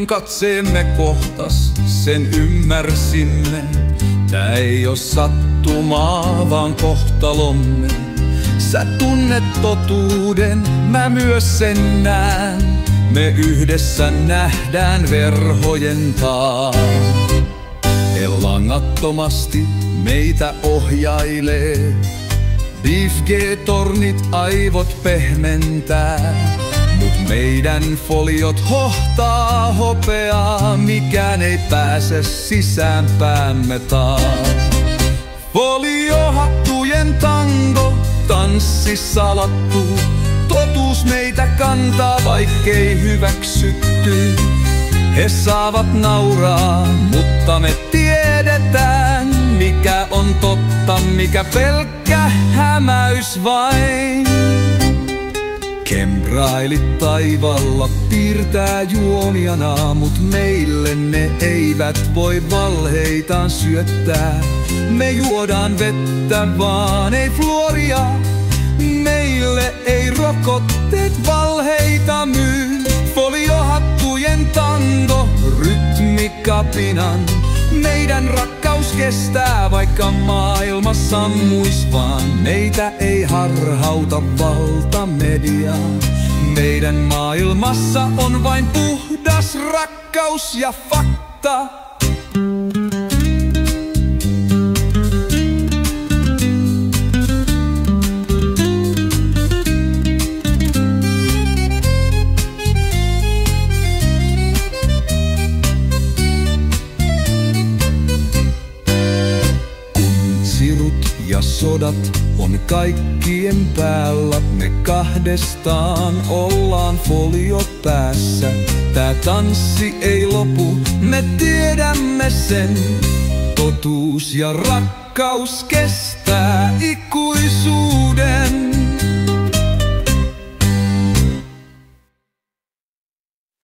Katseemme kohtas, sen ymmärsimme. Tää ei oo sattumaa, vaan kohtalomme. Sä tunnet totuuden, mä myös sen näen. Me yhdessä nähdään verhojen taa. Langattomasti meitä ohjailee. 5G-tornit aivot pehmentää. Mut meidän foliot hohtaa hopeaa. Mikään ei pääse sisäänpäämme taa. Foliohattujen tango, tanssi salattu. Totuus meitä kantaa, vaikkei hyväksytty. He saavat nauraa, mutta me tiedetään, mikä on totta, mikä pelkkä hämäys vain. Chemtrailit taivalla piirtää juoniana, mut meille ne eivät voi valheitaan syöttää. Me juodaan vettä, vaan ei fluoria. Meille ei rokotteet valheita myy. Foliohattujen tango, rytmikapinan. Meidän rakkaus kestää, vaikka maailma sammuis vaan. Meitä ei harhauta valtamedia. Meidän maailmassa on vain puhdas rakkaus ja fakta. Ja sodat on kaikkien päällä, me kahdestaan ollaan foliot päässä. Tää tanssi ei lopu, me tiedämme sen. Totuus ja rakkaus kestää